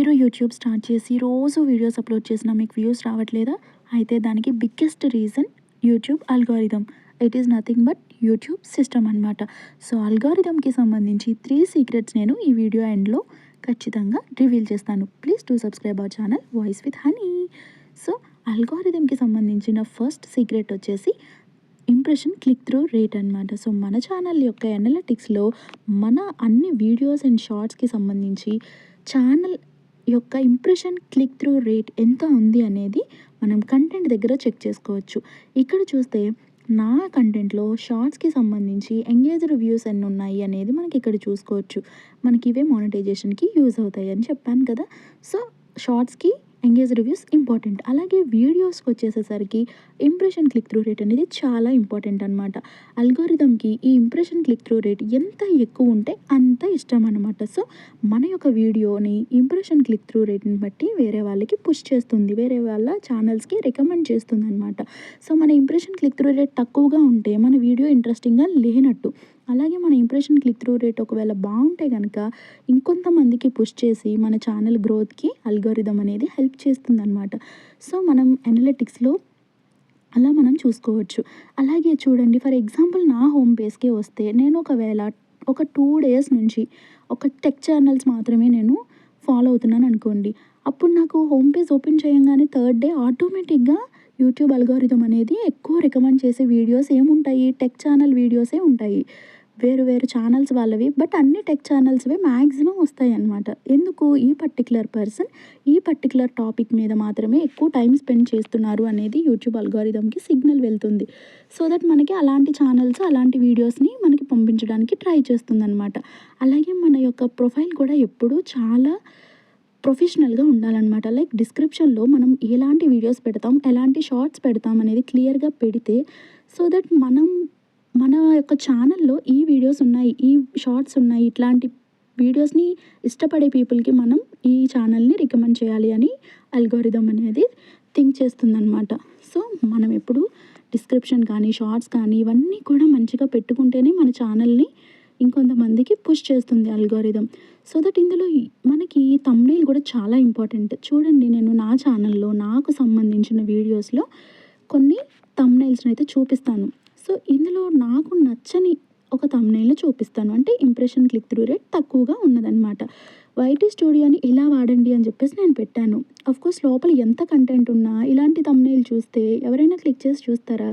మీరు YouTube start చేసి రోజు వీడియోస్ అప్లోడ్ చేసినా మీకు వ్యూస్ రావట్లేదా? అయితే దానికి biggest reason YouTube algorithm. It is nothing but YouTube system అనమాట. సో అల్గోరిథంకి సంబంధించి 3 సీక్రెట్స్ నేను ఈ వీడియో ఎండ్‌లో ఖచ్చితంగా రివీల్ చేస్తాను. Please do subscribe our channel voice with honey. So అల్గోరిథంకి సంబంధించిన ఫస్ట్ సీక్రెట్ వచ్చేసి ఇంప్రెషన్ క్లిక్ త్రూ రేట్ అనమాట. సో మన ఛానల్ యొక్క అనలిటిక్స్‌లో మన అన్ని వీడియోస్ అండ్ షార్ట్స్‌కి సంబంధించి ఛానల్ యొక్క ఇంప్రెషన్ క్లిక్ త్రూ రేట్ ఎంత ఉంది అనేది మనం కంటెంట్ దగ్గర చెక్ చేసుకోవచ్చు. ఇక్కడ చూస్తే నా కంటెంట్‌లో షార్ట్స్‌కి సంబంధించి ఎంగేజ్డ్ వ్యూస్ ఎన్ని ఉన్నాయి అనేది మనకి ఇక్కడ చూసుకోవచ్చు. మనకి ఇవే మానిటైజేషన్‌కి యూజ్ అవుతాయి అని చెప్పాను కదా! సో షార్ట్స్‌కి ఎంగేజ్ రివ్యూస్ ఇంపార్టెంట్. అలాగే వీడియోస్కి వచ్చేసేసరికి ఇంప్రెషన్ క్లిక్ త్రూ రేట్ అనేది చాలా ఇంపార్టెంట్ అనమాట. అల్గోరిథంకి ఈ ఇంప్రెషన్ క్లిక్ త్రూ రేట్ ఎంత ఎక్కువ ఉంటే అంత ఇష్టం అనమాట. సో మన యొక్క వీడియోని ఇంప్రెషన్ క్లిక్ త్రూ రేట్ని బట్టి వేరే వాళ్ళకి పుష్ చేస్తుంది, వేరే వాళ్ళ ఛానల్స్కి రికమెండ్ చేస్తుంది అనమాట. సో మన ఇంప్రెషన్ క్లిక్ త్రూ రేట్ తక్కువగా ఉంటే మన వీడియో ఇంట్రెస్టింగ్గా లేనట్టు. అలాగే మన ఇంప్రెషన్ క్లిక్ త్రూ రేట్ ఒకవేళ బాగుంటే కనుక ఇంకొంతమందికి పుష్ చేసి మన ఛానల్ గ్రోత్కి అల్గోరిథం అనేది హెల్ప్ చేస్తుందన్నమాట. సో మనం అనలిటిక్స్‌లో అలా మనం చూసుకోవచ్చు. అలాగే చూడండి, ఫర్ ఎగ్జాంపుల్ నా హోమ్ పేజ్‌కే వస్తే నేను ఒకవేళ ఒక 2 డేస్ నుంచి ఒక టెక్ ఛానల్స్ మాత్రమే నేను ఫాలో అవుతున్నాను అనుకోండి. అప్పుడు నాకు హోమ్ పేజ్ ఓపెన్ చేయంగానే థర్డ్ డే ఆటోమేటిక్‌గా యూట్యూబ్ అల్గోరిథం అనేది ఎక్కువ రికమెండ్ చేసే వీడియోస్ ఏముంటాయి? టెక్ ఛానల్ వీడియోసే ఉంటాయి. వేరు వేరు ఛానల్స్ వాళ్ళవి, బట్ అన్ని టెక్ ఛానల్స్‌వే మ్యాక్సిమం వస్తాయన్నమాట. ఎందుకు? ఈ పర్టిక్యులర్ పర్సన్ ఈ పర్టిక్యులర్ టాపిక్ మీద మాత్రమే ఎక్కువ టైం స్పెండ్ చేస్తున్నారు అనేది యూట్యూబ్ అల్గోరిథంకి సిగ్నల్ వెళ్తుంది. సో దట్ మనకి అలాంటి ఛానల్స్, అలాంటి వీడియోస్‌ని మనకి పంపించడానికి ట్రై చేస్తుందన్నమాట. అలాగే మన యొక్క ప్రొఫైల్ కూడా ఎప్పుడూ చాలా ప్రొఫెషనల్‌గా ఉండాలన్నమాట. లైక్ డిస్క్రిప్షన్‌లో మనం ఎలాంటి వీడియోస్ పెడతాం, ఎలాంటి షార్ట్స్ పెడతాం అనేది క్లియర్‌గా పెడితే సో దట్ మన యొక్క ఛానల్‌లో ఈ వీడియోస్ ఉన్నాయి, ఈ షార్ట్స్ ఉన్నాయి, ఇట్లాంటి వీడియోస్‌ని ఇష్టపడే పీపుల్‌కి మనం ఈ ఛానల్‌ని రికమెండ్ చేయాలి అని అల్గోరిథం అనేది థింక్ చేస్తుందన్నమాట. సో మనం ఎప్పుడు డిస్క్రిప్షన్ కానీ, షార్ట్స్ కానీ ఇవన్నీ కూడా మంచిగా పెట్టుకుంటేనే మన ఛానల్‌ని ఇంకొంతమందికి పుష్ చేస్తుంది అల్గోరిథం. సో దట్ ఇందులో మనకి థంబ్‌నెయిల్ కూడా చాలా ఇంపార్టెంట్. చూడండి, నేను నా ఛానల్‌లో నాకు సంబంధించిన వీడియోస్‌లో కొన్ని థంబ్‌నెయిల్స్‌ని అయితే చూపిస్తాను. సో ఇందులో నాకు నచ్చని ఒక థంబ్‌నెయిల్‌ని చూపిస్తాను. అంటే ఇంప్రెషన్ క్లిక్ త్రూ రేట్ తక్కువగా ఉన్నదనమాట. వైటీ స్టూడియోని ఇలా వాడండి అని చెప్పేసి నేను పెట్టాను. ఆఫ్‌కోర్స్ లోపల ఎంత కంటెంట్ ఉన్నా ఇలాంటి థంబ్‌నెయిల్ చూస్తే ఎవరైనా క్లిక్ చేసి చూస్తారా?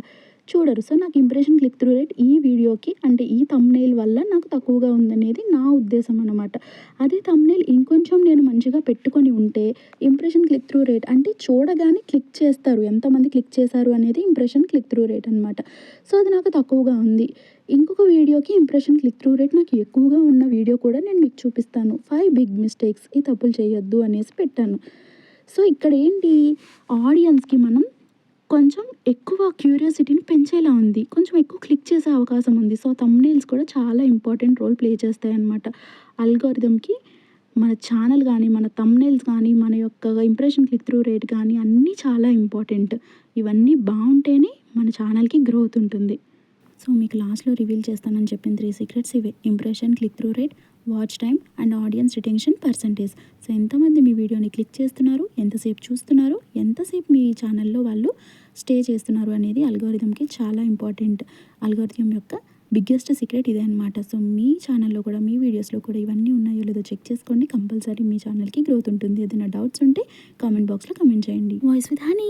చూడరు. సో నాకు ఇంప్రెషన్ క్లిక్ త్రూ రేట్ ఈ వీడియోకి అంటే ఈ థంబ్‌నెయిల్ వల్ల నాకు తక్కువగా ఉందనేది నా ఉద్దేశం అనమాట. అదే థంబ్‌నెయిల్ ఇంకొంచెం నేను మంచిగా పెట్టుకొని ఉంటే ఇంప్రెషన్ క్లిక్ త్రూ రేట్ అంటే చూడగానే క్లిక్ చేస్తారు, ఎంతమంది క్లిక్ చేశారు అనేది ఇంప్రెషన్ క్లిక్ త్రూ రేట్ అనమాట. సో అది నాకు తక్కువగా ఉంది. ఇంకొక వీడియోకి ఇంప్రెషన్ క్లిక్ త్రూ రేట్ నాకు ఎక్కువగా ఉన్న వీడియో కూడా నేను మీకు చూపిస్తాను. 5 బిగ్ మిస్టేక్స్, ఈ తప్పులు చేయొద్దు అనేసి పెట్టాను. సో ఇక్కడ ఏంటి, ఆడియన్స్‌కి మనం కొంచెం ఎక్కువ క్యూరియాసిటీని పెంచేలా ఉంది. కొంచెం ఎక్కువ క్లిక్ చేసే అవకాశం ఉంది. సో థంబ్‌నెయిల్స్ కూడా చాలా ఇంపార్టెంట్ రోల్ ప్లే చేస్తాయన్నమాట. అల్గోరిథంకి మన ఛానల్ గానీ, మన థంబ్‌నెయిల్స్ గానీ, మన యొక్క ఇంప్రెషన్ క్లిక్ త్రూ రేట్ గానీ అన్నీ చాలా ఇంపార్టెంట్. ఇవన్నీ బావుంటేనే మన ఛానల్‌కి గ్రోత్ ఉంటుంది. సో మీకు లాస్ట్‌లో రివీల్ చేస్తానని చెప్పిన 3 సీక్రెట్స్ ఇవే. Impression click through rate, watch time and audience retention percentage. So ఎంతమంది మీ వీడియోని క్లిక్ చేస్తున్నారు, ఎంతసేపు చూస్తున్నారు, ఎంతసేపు మీ ఛానల్‌లో వాళ్ళు స్టే చేస్తున్నారు అనేది అల్గోరిథంకి చాలా ఇంపార్టెంట్. అల్గోరిథం యొక్క బిగ్గెస్ట్ సీక్రెట్ ఇదే అనమాట. సో మీ ఛానల్‌లో కూడా, మీ వీడియోస్‌లో కూడా ఇవన్నీ ఉన్నాయో లేదో చెక్ చేసుకోండి. కంపల్సరీ మీ ఛానల్‌కి గ్రోత్ ఉంటుంది. ఏదైనా డౌట్స్ ఉంటే కామెంట్ బాక్స్‌లో కామెంట్ చేయండి. Voice with honey.